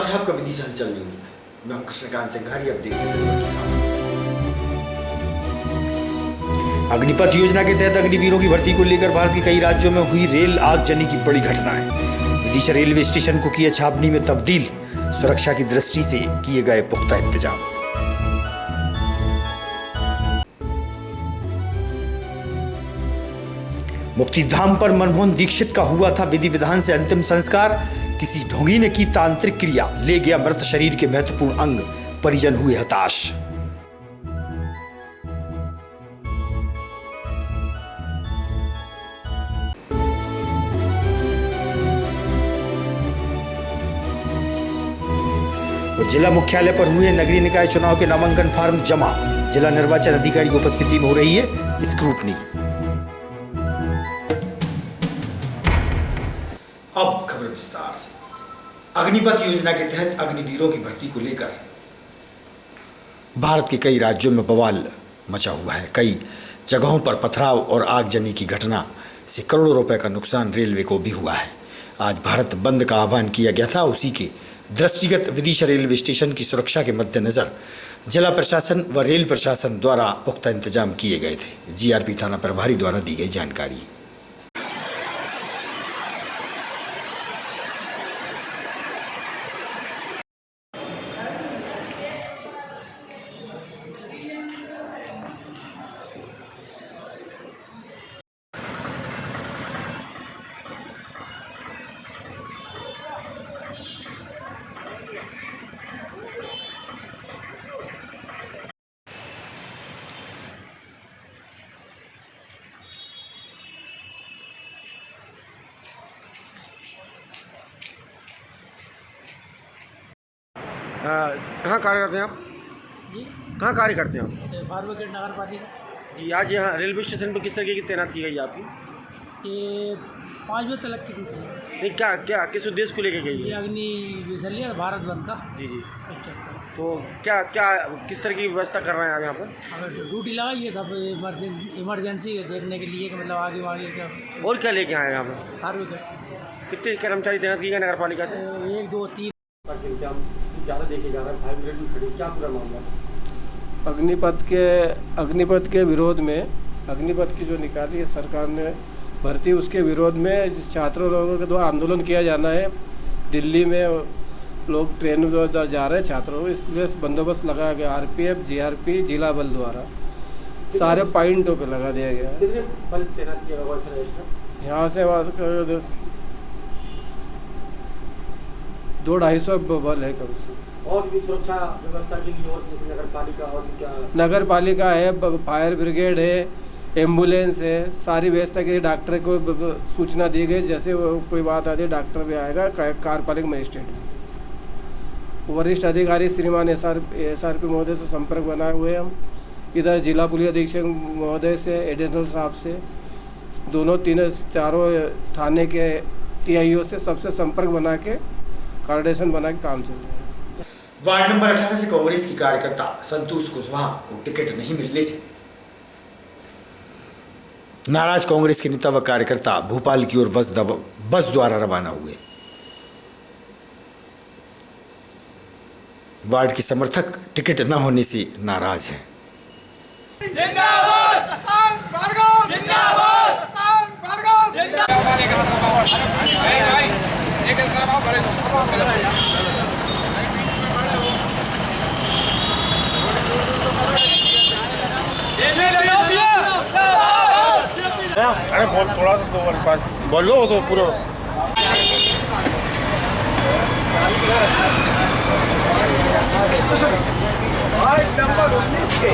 है आपका विदिशा हलचल न्यूज में। मैं हूं कृष्णकांत सिंघारी। अब देखते हैं दिन भर की खास खबरें। अग्निपथ योजना के तहत अग्निवीरों की भर्ती को लेकर भारत के कई राज्यों में हुई रेल आगजनी की बड़ी घटना है। विदिशा रेलवे स्टेशन को किया छावनी में तब्दील, सुरक्षा की दृष्टि से किए गए पुख्ता इंतजाम। मुक्तिधाम पर मनमोहन दीक्षित का हुआ था विधि विधान से अंतिम संस्कार। किसी ढोंगी ने की तांत्रिक क्रिया, ले गया मृत शरीर के महत्वपूर्ण अंग, परिजन हुए हताश। जिला मुख्यालय पर हुए नगरीय निकाय चुनाव के नामांकन फार्म जमा। जिला निर्वाचन अधिकारी की उपस्थिति में हो रही है स्क्रूटनी। अब खबर विस्तार से। अग्निपथ योजना के तहत अग्निवीरों की भर्ती को लेकर भारत के कई राज्यों में बवाल मचा हुआ है। कई जगहों पर पथराव और आगजनी की घटना से करोड़ों रुपए का नुकसान रेलवे को भी हुआ है। आज भारत बंद का आह्वान किया गया था। उसी के दृष्टिगत विदिशा रेलवे स्टेशन की सुरक्षा के मद्देनजर जिला प्रशासन व रेल प्रशासन द्वारा पुख्ता इंतजाम किए गए थे। जीआरपी थाना प्रभारी द्वारा दी गई जानकारी। कहाँ कार्य करते हैं आप? जी, कहाँ कार्य करते हैं आप? फार्मागेट नगर पालिका। जी, आज यहाँ रेलवे स्टेशन पर किस तरीके की तैनात की गई है आपकी? ये 5 बजे तक की ड्यूटी है। नहीं, क्या किस उद्देश्य को लेके गई ये है? अग्नि चलिए भारत बंद का। जी जी। अच्छा, तो क्या किस तरह की व्यवस्था कर रहे हैं आप यहाँ पर? हमें ड्यूटी लगाई है सब इमरजेंसी देखने के लिए कि मतलब आगे आगे क्या और क्या लेके आए हैं यहाँ पर? फार्मागेट कितने कर्मचारी तैनात किए गए नगर पालिका से? 1 2 3 ज़्यादा देखे जा रहा है, 5 मिनट में खड़ी, क्या पूरा मामला? अग्निपथ के विरोध में, अग्निपथ की जो निकाली है सरकार ने भर्ती, उसके विरोध में जिस छात्रों लोगों के द्वारा आंदोलन किया जाना है, दिल्ली में लोग ट्रेन में जा रहे हैं छात्रों, इसलिए बंदोबस्त लगाया गया। आरपीएफ जीआरपी जिला बल द्वारा सारे पॉइंटों पे लगा दिया गया। कितने बल तैनात किया गया? यहाँ से 200-250 बल है कम से। और भी सुरक्षा व्यवस्था के लिए और जैसे नगर पालिका और क्या? नगर पालिका है, फायर ब्रिगेड है, एम्बुलेंस है, सारी व्यवस्था के लिए डॉक्टर को सूचना दी गई। जैसे कोई बात आती है डॉक्टर भी आएगा, कार्यपालिक मजिस्ट्रेट। वरिष्ठ अधिकारी श्रीमान एसआरपी महोदय से संपर्क बनाए हुए हम। इधर जिला पुलिस अधीक्षक महोदय से, एडिशनल साहब से, चारों थाने के टीआईओ से सबसे संपर्क बना के कोऑर्डिनेशन बना के काम चल रहा है। वार्ड नंबर 18 से कांग्रेस की कार्यकर्ता संतोष कुशवाहा को टिकट नहीं मिलने से नाराज कांग्रेस के नेता व कार्यकर्ता भोपाल की ओर बस द्वारा रवाना हुए। वार्ड के समर्थक टिकट न होने से नाराज हैं। जिंदाबाद शशांक भार्गव, जिंदाबाद शशांक भार्गव, अरे बहुत थोड़ा सा तो पास बोलो तो पूरा। नंबर 19 के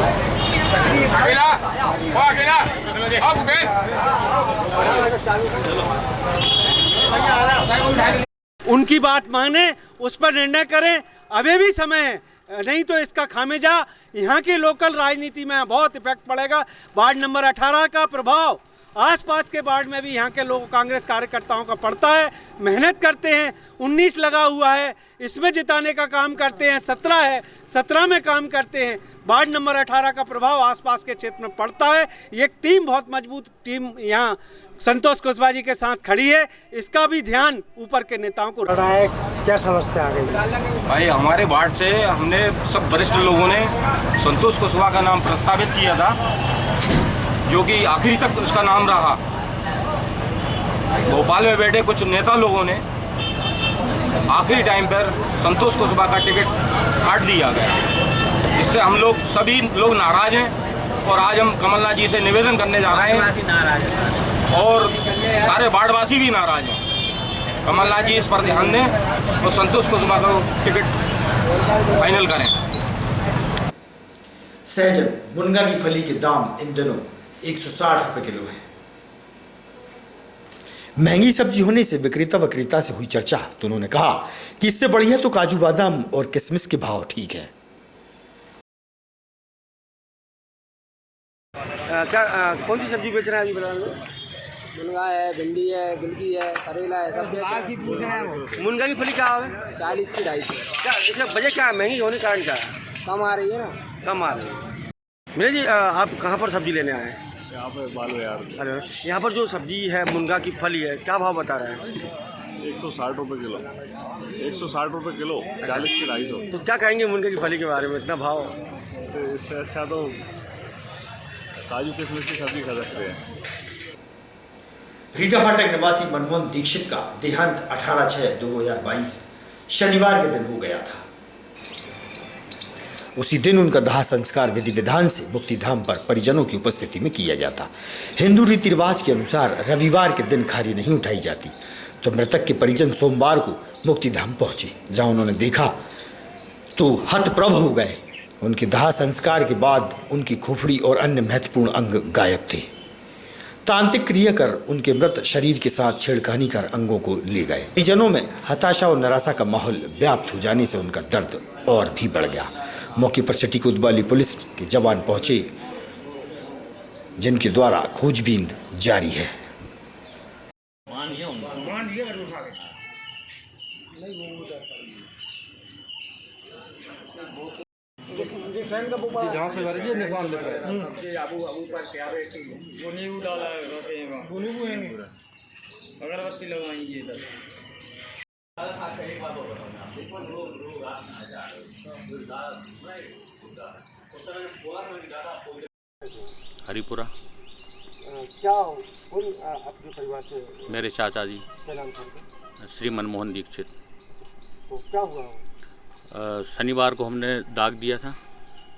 उनकी बात माने, उस पर निर्णय करें। अभी भी समय है, नहीं तो इसका खामियाजा यहाँ की लोकल राजनीति में बहुत इफेक्ट पड़ेगा। वार्ड नंबर 18 का प्रभाव आसपास के वार्ड में भी यहाँ के लोग कांग्रेस कार्यकर्ताओं का पड़ता है। मेहनत करते हैं, 19 लगा हुआ है, इसमें जिताने का काम करते हैं। 17 है, 17 में काम करते हैं। वार्ड नंबर 18 का प्रभाव आसपास के क्षेत्र में पड़ता है। ये टीम बहुत मजबूत टीम यहाँ संतोष कुशवाहा जी के साथ खड़ी है। इसका भी ध्यान ऊपर के नेताओं को रखना है। क्या समस्या आ गई? भाई हमारे वार्ड से हमने सब वरिष्ठ लोगों ने संतोष कुशवाहा का नाम प्रस्तावित किया था, जो कि आखिरी तक उसका नाम रहा। भोपाल में बैठे कुछ नेता लोगों ने आखिरी टाइम पर संतोष कुशवाहा का टिकट काट दिया गया। इससे हम लोग सभी लोग नाराज हैं और आज हम कमलनाथ जी से निवेदन करने जा रहे हैं और सारे वार्डवासी भी नाराज हैं। कमलनाथ जी इस पर ध्यान दें और संतोष कुशवाहा को टिकट फाइनल करें। सहजन मुनगा की फली के दाम इन दिनों 160 रुपये किलो है। महंगी सब्जी होने से विक्रेता से हुई चर्चा तो उन्होंने कहा कि इससे बढ़िया तो काजू बादाम और किशमिश के भाव ठीक है। कौन सी सब्जी बेच रहे हैं अभी बता दो? मुनगा है, भिंडी है, गिलकी है, करेला है, सब। मुनगा की फली क्या है? 40 की 250। क्या इसका वजह क्या है? महंगी होने के कारण क्या है? कम आ रही है ना। कम आ रही है। मेरे जी आप कहाँ पर सब्जी लेने आए हैं? यहाँ पे बालू यार। अरे यहाँ पर जो सब्जी है मुनगा की फली है, क्या भाव बता रहे हैं? 160 रुपये किलो। 160 रुपये किलो, 40 की 250। तो क्या कहेंगे मुनगा की फली के बारे में, इतना भाव? तो इससे अच्छा तो काजू किशमिश की सब्जी खा सकते हैं। रीटा फाटक निवासी मनमोहन दीक्षित का देहांत 18/6/2022 शनिवार के दिन हो गया था। उसी दिन उनका दाह संस्कार विधि विधान से मुक्तिधाम पर परिजनों की उपस्थिति में किया गया था। हिंदू रीति रिवाज के अनुसार रविवार के दिन खारी नहीं उठाई जाती, तो मृतक के परिजन सोमवार को मुक्तिधाम पहुंचे, जहां उन्होंने देखा तो हतप्रभ हो गए। उनके दाह संस्कार के बाद उनकी खोपड़ी और अन्य महत्वपूर्ण अंग गायब थे। तांत्रिक क्रिया कर उनके मृत शरीर के साथ छेड़खानी कर अंगों को ले गए। परिजनों में हताशा और निराशा का माहौल व्याप्त हो जाने से उनका दर्द और भी बढ़ गया। मौके पर सिटी कोतवाली पुलिस के जवान पहुंचे, जिनके द्वारा खोजबीन जारी है। जहाँ से निशान लिख रहे हैं अगरबत्ती लगाएंगे इधर। हरिपुरा। क्या आपके परिवार से? मेरे चाचा जी। क्या नाम था? श्री मनमोहन दीक्षित। तो क्या हुआ? शनिवार को हमने दाग दिया था,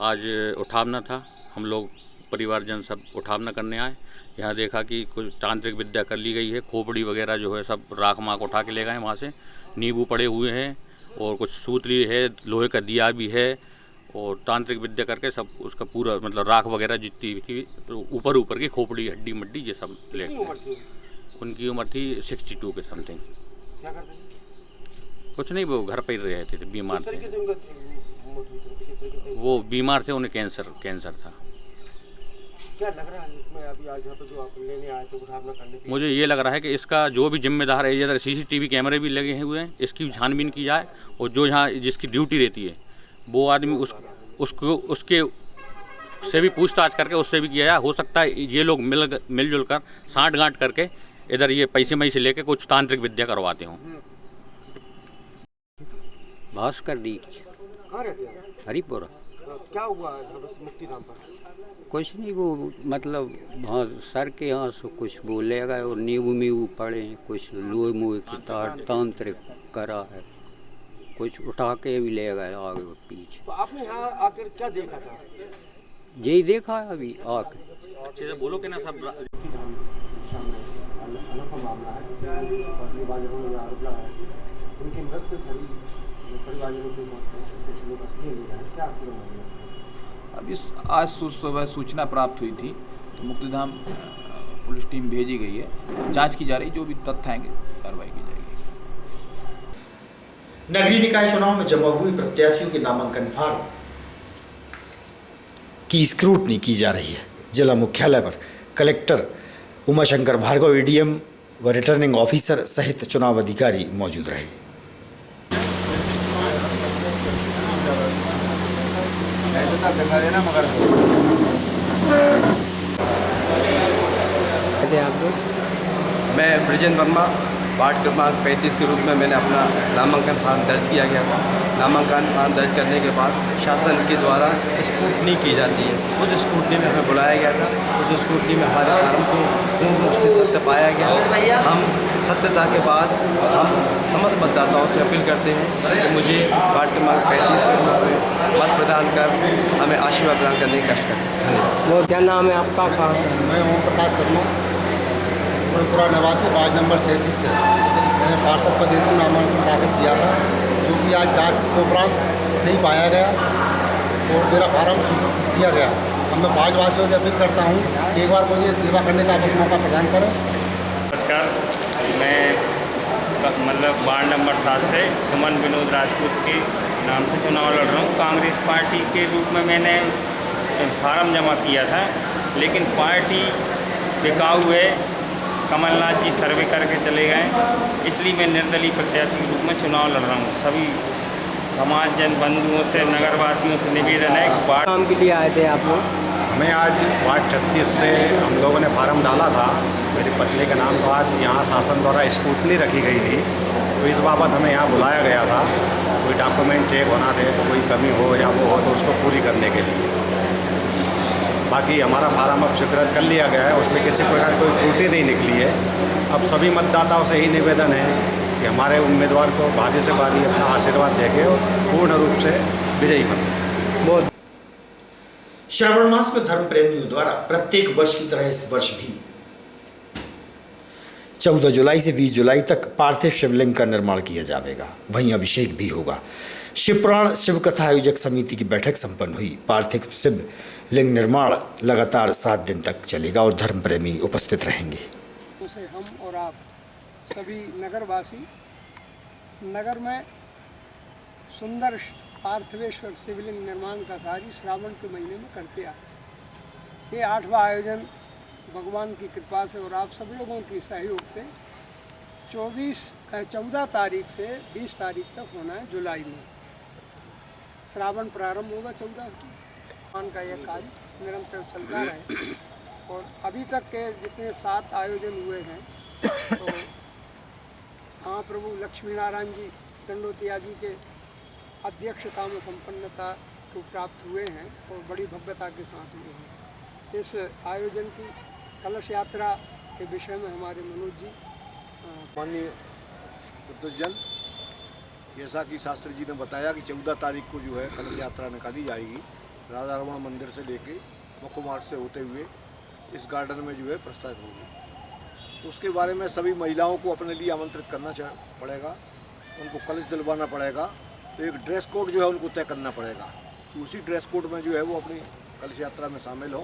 आज उठावना था। हम लोग परिवारजन सब उठावना करने आए। यहाँ देखा कि कुछ तांत्रिक विद्या कर ली गई है। खोपड़ी वगैरह जो है सब राख माख उठा के ले गए वहाँ से। नींबू पड़े हुए हैं और कुछ सूतली है, लोहे का दिया भी है और तांत्रिक विद्या करके सब उसका पूरा मतलब राख वगैरह जितनी थी तो ऊपर की खोपड़ी हड्डी मड्डी ये सब ले गए। उनकी उम्र थी 62 के समथिंग। क्या करते हैं? कुछ नहीं, वो घर पर ही रहे थे, बीमार थे। वो बीमार थे, उन्हें कैंसर था। क्या लग रहा है इसमें अभी आज यहाँ पे जो आप लेने आए तो उठावना करने के? मुझे ये लग रहा है कि इसका जो भी जिम्मेदार है, इधर CCTV कैमरे भी लगे हुए हैं, इसकी छानबीन की जाए और जो यहाँ जिसकी ड्यूटी रहती है वो आदमी उसके से भी पूछताछ करके उससे भी किया जाए। हो सकता है ये लोग मिलजुल कर साँठ गांठ करके इधर ये पैसे से लेके कुछ तांत्रिक विद्या करवाते हों। भास्कर दीक्षित। कहाँ रहते हैं? हरिपुरा। क्या हुआ मुक्तिधाम पर? कुछ नहीं, वो मतलब वहाँ सर के यहाँ से कुछ बोलेगा और नींबू पड़े हैं, कुछ लोहे मुँह की तांत्रिक करा है, कुछ उठा के भी ले गए आगे और पीछे। तो आपने यहाँ आकर क्या देखा था? यही देखा है अभी आके। अच्छे से बोलो कि ना सब। मामला है, परिवारजनों ने आरोप लगाया उनके मृत शरीर परिवारजनों के कुछ लोग अस्थियां ले रहे हैं। क्या आपको मामला? अभी आज सुबह सूचना प्राप्त हुई थी तो मुक्तिधाम पुलिस टीम भेजी गई है, जांच की जा रही, जो भी तथ्य आएंगे कार्रवाई की जाएगी। नगरीय निकाय चुनाव में जमा हुए प्रत्याशियों के नामांकन फार्म की स्क्रूटनी की जा रही है। जिला मुख्यालय पर कलेक्टर उमाशंकर भार्गव, ADM व रिटर्निंग ऑफिसर सहित चुनाव अधिकारी मौजूद रहे। आप लोग मैं ब्रिजेंद्र वर्मा वार्ड क्रमांक 35 के रूप में मैंने अपना नामांकन फार्म दर्ज किया गया था। नामांकन फार्म दर्ज करने के बाद शासन के द्वारा स्क्रूटनी की जाती है। उस स्क्रूटनी में हमें बुलाया गया था। उस स्क्रूटनी में हमारे फार्म को पूर्ण रूप से सत्य पाया गया। हम सत्यता के बाद हम समस्त मतदाताओं से अपील करते हैं कि मुझे वार्ड क्रमांक 35 के रूप में मत प्रदान कर हमें आशीर्वाद प्रदान करने की कष्ट करें। धन्यवाद। क्या नाम है आपका? कहाँ से? मैं ओम प्रकाश शर्मा, पूरा निवासी, वार्ड नंबर 37 से। मैंने पार्षद पद हेतु नामांकन दाखिल किया था, जो कि आज जांच के उपरांत सही पाया गया और मेरा फार्म दिया गया। अब मैं वार्डवासियों से अपील करता हूँ कि एक बार मुझे सेवा करने का बस मौका प्रदान करें। नमस्कार, मैं मतलब वार्ड नंबर 7 से सुमन विनोद राजपूत के नाम से चुनाव लड़ रहा हूँ। कांग्रेस पार्टी के रूप में मैंने फार्म जमा किया था, लेकिन पार्टी बिकाऊ है। कमलनाथ जी सर्वे करके चले गए, इसलिए मैं निर्दलीय प्रत्याशी के रूप में चुनाव लड़ रहा हूँ। सभी समाज जन बंधुओं से, नगरवासियों से निवेदन है कि वार्ड काम के लिए आए थे आप लोग? हमें आज वार्ड 36 से हम लोगों ने फार्म डाला था। मेरी पत्नी का नाम तो आज यहाँ शासन द्वारा स्क्रूटनी रखी गई थी, तो इस बाबत हमें यहाँ बुलाया गया था। कोई डॉक्यूमेंट चेक होना थे, तो कोई कमी हो या वो हो तो उसको पूरी करने के लिए। बाकी हमारा फार्म अब स्वीकृत कर लिया गया है, उसमें किसी प्रकार कोई त्रुटि नहीं निकली है। अब सभी मतदाताओं से ही निवेदन है कि हमारे उम्मीदवार को भारी से भारी अपना आशीर्वाद देके और पूर्ण रूप से विजयी बने। श्रावण मास में धर्म प्रेमियों द्वारा प्रत्येक वर्ष की तरह इस वर्ष भी 14 जुलाई से 20 जुलाई तक पार्थिव शिवलिंग का निर्माण किया जाएगा। वहीं अभिषेक भी होगा। शिवपुराण शिव कथा आयोजक समिति की बैठक संपन्न हुई। पार्थिव शिवलिंग निर्माण लगातार 7 दिन तक चलेगा और धर्म प्रेमी उपस्थित रहेंगे। उसे हम और आप सभी नगरवासी नगर में सुंदर पार्थिवेश्वर शिवलिंग निर्माण का कार्य श्रावण के महीने में करते आए। ये 8वां आयोजन भगवान की कृपा से और आप सब लोगों की सहयोग से 14 तारीख से 20 तारीख तक होना है। जुलाई में श्रावण प्रारंभ होगा 14 को। भगवान का यह कार्य निरंतर चलता रहे और अभी तक के जितने 7 आयोजन हुए हैं, तो महाप्रभु लक्ष्मी नारायण जी दंडोतिया जी के अध्यक्षता में संपन्नता को प्राप्त हुए हैं और बड़ी भव्यता के साथ हुए हैं। इस आयोजन की कलश यात्रा के विषय में हमारे मनोज जी। माननीय जन, जैसा कि शास्त्री जी ने बताया कि 14 तारीख को जो है कलश यात्रा निकाली जाएगी। राधा रमण मंदिर से लेके मुख्य मार्ग से होते हुए इस गार्डन में जो है प्रस्थापित होगी। तो उसके बारे में सभी महिलाओं को अपने लिए आमंत्रित करना पड़ेगा, उनको कलश दिलवाना पड़ेगा। तो एक ड्रेस कोड जो है उनको तय करना पड़ेगा कि उसी ड्रेस कोड में जो है वो अपनी कलश यात्रा में शामिल हो,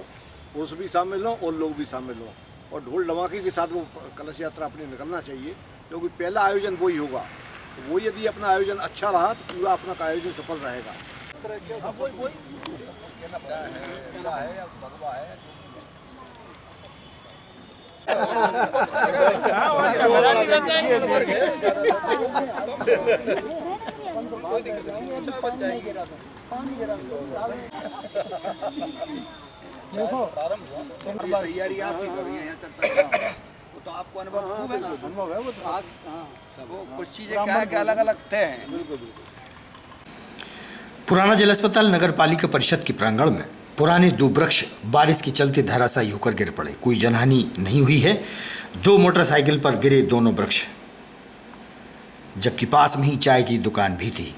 पुरुष भी शामिल हों और लोग भी शामिल हों, और ढोल धमाके के साथ वो कलश यात्रा अपनी निकलना चाहिए, क्योंकि पहला आयोजन वही होगा। तो वो यदि अपना आयोजन अच्छा रहा तो पूरा अपना आयोजन सफल रहेगा। तैयारी आपकी कर रही है यहाँ चर्चा, तो आपको अनुभव खूब है ना? अनुभव है वो तो कुछ चीजें क्या है कि अलग अलग तय हैं। बिल्कुल बिल्कुल। पुराना जिला अस्पताल नगर पालिका परिषद के प्रांगण में पुराने 2 वृक्ष बारिश के चलते धराशायी होकर गिर पड़े। कोई जनहानि नहीं हुई है। 2 मोटरसाइकिल पर गिरे दोनों वृक्ष, जबकि पास में ही चाय की दुकान भी थी।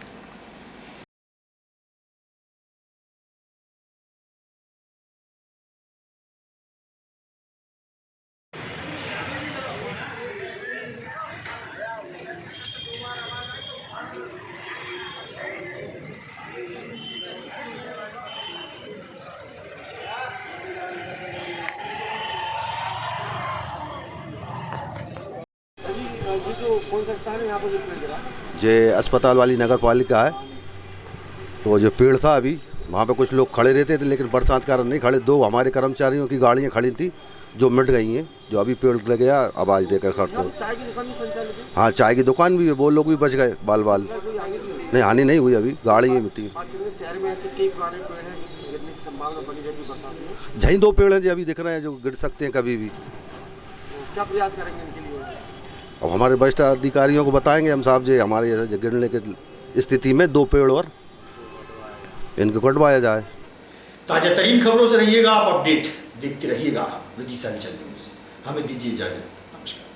जे अस्पताल वाली नगर पालिका है, तो जो पेड़ था अभी वहाँ पे कुछ लोग खड़े रहते थे, लेकिन बरसात के कारण नहीं खड़े। 2 हमारे कर्मचारियों की गाड़ियाँ खड़ी थी जो मिट गई हैं, जो अभी पेड़ लग गया आवाज़ देकर खड़ते हैं। हाँ, चाय की दुकान भी है, वो लोग भी बच गए बाल बाल। नहीं, हानि नहीं हुई, अभी गाड़ी ही मिट्टी। यहीं 2 पेड़ हैं जो अभी दिख रहे हैं जो गिर सकते हैं कभी भी। क्या प्रयास करेंगे इनके लिए? अब हमारे वरिष्ठ अधिकारियों को बताएंगे हम साहब जी हमारे गिरने की स्थिति में 2 पेड़ और इनको कटवाया जाए। ताजा तरीन खबरों से रहिएगा आप अपडेट, देखते रहिएगा विदिशा न्यूज़। हमें दीजिए इजाजत, नमस्कार।